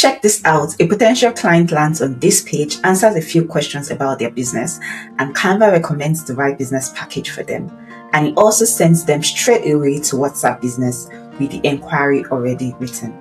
Check this out. A potential client lands on this page, answers a few questions about their business, and Canva recommends the right business package for them. And it also sends them straight away to WhatsApp Business with the inquiry already written.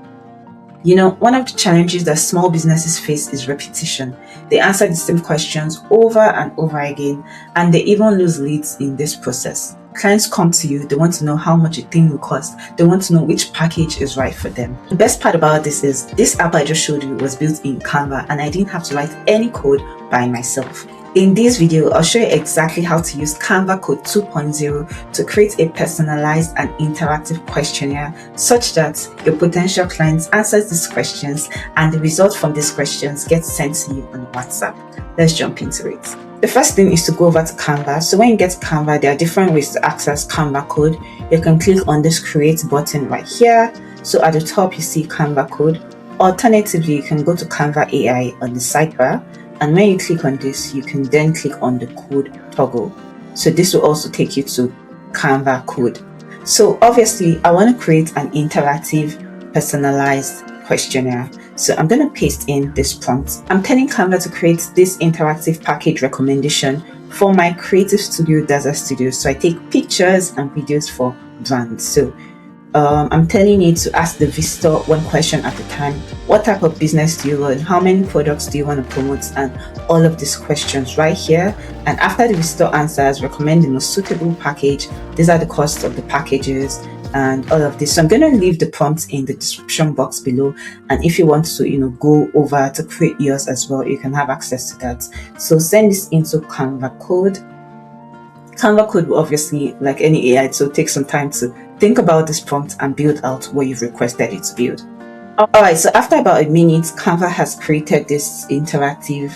You know, one of the challenges that small businesses face is repetition. They answer the same questions over and over again, and they even lose leads in this process. Clients come to you, they want to know how much a thing will cost, they want to know which package is right for them. The best part about this is, this app I just showed you was built in Canva and I didn't have to write any code by myself. In this video, I'll show you exactly how to use Canva Code 2.0 to create a personalized and interactive questionnaire such that your potential clients answers these questions and the result from these questions gets sent to you on WhatsApp. Let's jump into it. The first thing is to go over to Canva. So when you get to Canva, there are different ways to access Canva Code. You can click on this create button right here. So at the top, you see Canva Code. Alternatively, you can go to Canva AI on the sidebar. And when you click on this, you can then click on the code toggle. So this will also take you to Canva Code. So obviously, I want to create an interactive, personalized questionnaire. So I'm going to paste in this prompt. I'm telling Canva to create this interactive package recommendation for my creative studio, Daza Studio. So I take pictures and videos for brands. So I'm telling it to ask the visitor one question at a time. What type of business do you run? How many products do you want to promote? And all of these questions right here. And after the visitor answers, recommend the most suitable package. These are the costs of the packages and all of this. So I'm going to leave the prompt in the description box below. And if you want to, go over to create yours as well, you can have access to that. So send this into Canva Code. Canva Code will obviously, like any AI, so take some time to think about this prompt and build out what you've requested it to build. Alright, so after about a minute, Canva has created this interactive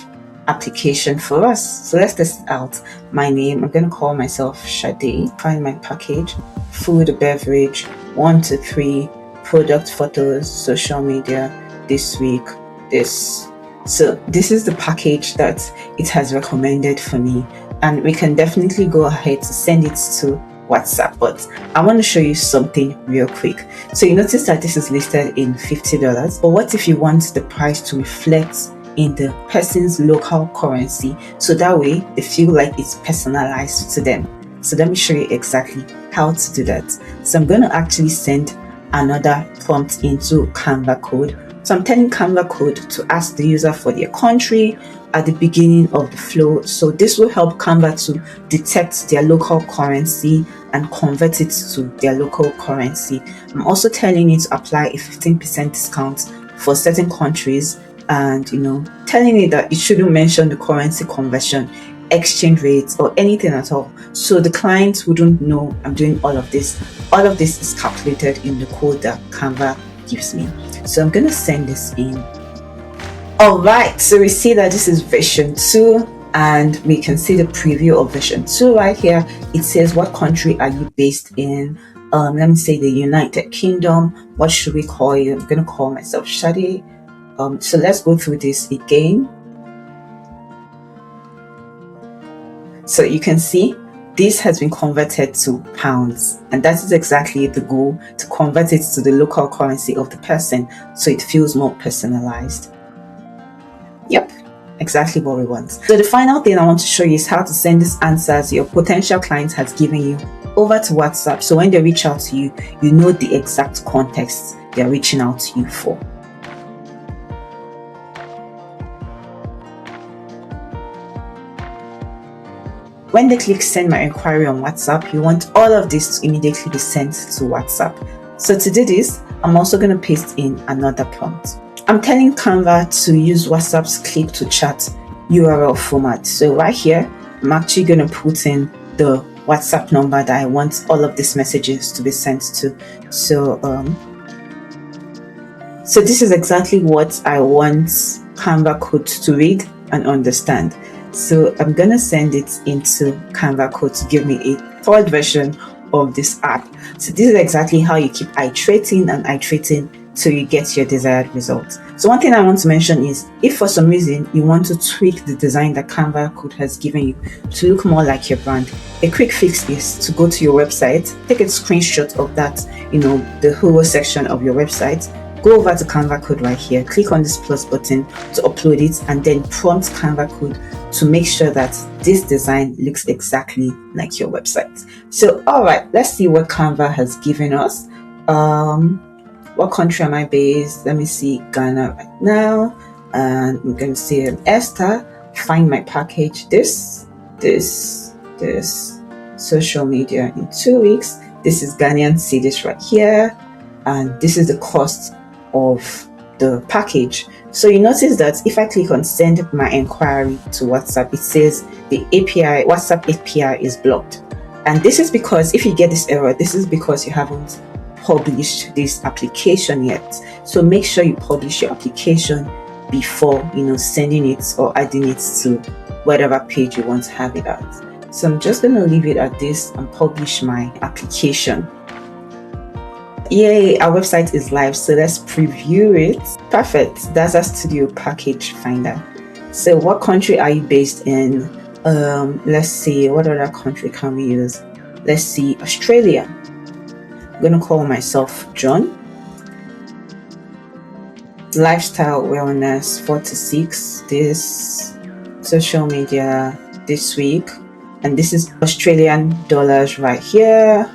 application for us. So let's test it out. My name, I'm going to call myself Shade. Find my package, food, beverage, 1 to 3, product photos, social media, this week, this. So this is the package that it has recommended for me. And we can definitely go ahead to send it to WhatsApp, but I want to show you something real quick. So you notice that this is listed in $50, but what if you want the price to reflect in the person's local currency, so that way they feel like it's personalized to them? So let me show you exactly how to do that. So I'm going to actually send another prompt into Canva Code. So I'm telling Canva Code to ask the user for their country at the beginning of the flow. So this will help Canva to detect their local currency and convert it to their local currency. I'm also telling it to apply a 15% discount for certain countries, and telling it that it shouldn't mention the currency conversion, exchange rates, or anything at all. So the client wouldn't know I'm doing all of this. All of this is calculated in the code that Canva gives me. So I'm going to send this in. Alright, so we see that this is version 2 and we can see the preview of version 2 right here. It says, what country are you based in? Let me say the United Kingdom. What should we call you? I'm going to call myself Shadi. So let's go through this again. So you can see this has been converted to pounds, and that is exactly the goal, to convert it to the local currency of the person so it feels more personalized. Yep, exactly what we want. So the final thing I want to show you is how to send these answers your potential client has given you over to WhatsApp. So when they reach out to you, you know the exact context they're reaching out to you for. When they click send my inquiry on WhatsApp, you want all of this to immediately be sent to WhatsApp. So to do this, I'm also going to paste in another prompt. I'm telling Canva to use WhatsApp's click to chat URL format. So right here, I'm actually going to put in the WhatsApp number that I want all of these messages to be sent to. So this is exactly what I want Canva Code to read and understand. So I'm going to send it into Canva Code to give me a third version of this app. So this is exactly how you keep iterating and iterating till you get your desired result. So one thing I want to mention is, if for some reason you want to tweak the design that Canva Code has given you to look more like your brand, a quick fix is to go to your website, take a screenshot of that, the whole section of your website, go over to Canva Code right here, click on this plus button to upload it, and then prompt Canva Code to make sure that this design looks exactly like your website. So all right, let's see what Canva has given us. What country am I based? Let me see, Ghana right now, and we're going to see Esther. Find my package, this social media in 2 weeks. This is Ghanaian cedis right here, and this is the cost of the package. So you notice that if I click on send my inquiry to WhatsApp, it says the API, WhatsApp API is blocked. And this is because if you get this error, this is because you haven't published this application yet. So make sure you publish your application before sending it or adding it to whatever page you want to have it at. So I'm just going to leave it at this and publish my application. Yay, our website is live, so let's preview it. Perfect, that's our studio package finder. So what country are you based in? Let's see, what other country can we use? Let's see, Australia. I'm going to call myself John. Lifestyle wellness 4 to 6, this social media this week, and this is Australian dollars right here.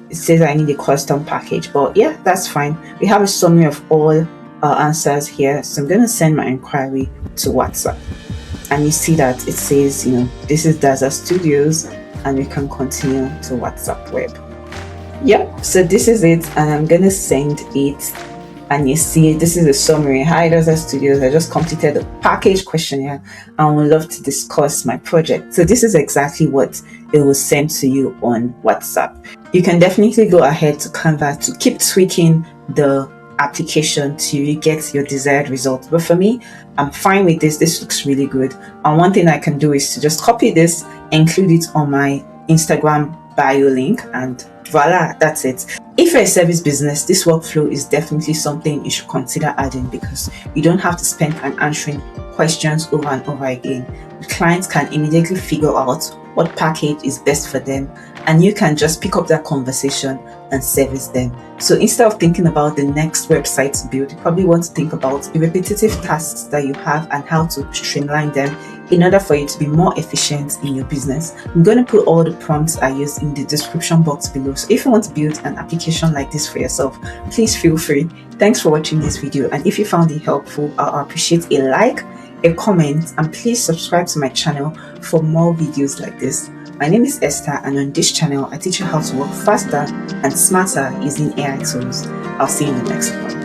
It says I need a custom package, but yeah, that's fine. We have a summary of all our answers here. So I'm going to send my inquiry to WhatsApp, and you see that it says this is Daza Studios, and we can continue to WhatsApp web. Yep, so this is it, and I'm going to send it. And you see, this is a summary. Hi, Daza Studios. I just completed the package questionnaire and would love to discuss my project. So this is exactly what it will send to you on WhatsApp. You can definitely go ahead to Canva to keep tweaking the application till you get your desired result. But for me, I'm fine with this. This looks really good. And one thing I can do is to just copy this, include it on my Instagram bio link, and voila, that's it. If you're a service business, this workflow is definitely something you should consider adding, because you don't have to spend time answering questions over and over again. The clients can immediately figure out what package is best for them, and you can just pick up that conversation and service them. So instead of thinking about the next website to build, you probably want to think about the repetitive tasks that you have and how to streamline them in order for you to be more efficient in your business. I'm going to put all the prompts I use in the description box below. So if you want to build an application like this for yourself, please feel free. Thanks for watching this video. And if you found it helpful, I'll appreciate a like, a comment, and please subscribe to my channel for more videos like this. My name is Esther, and on this channel, I teach you how to work faster and smarter using AI tools. I'll see you in the next one.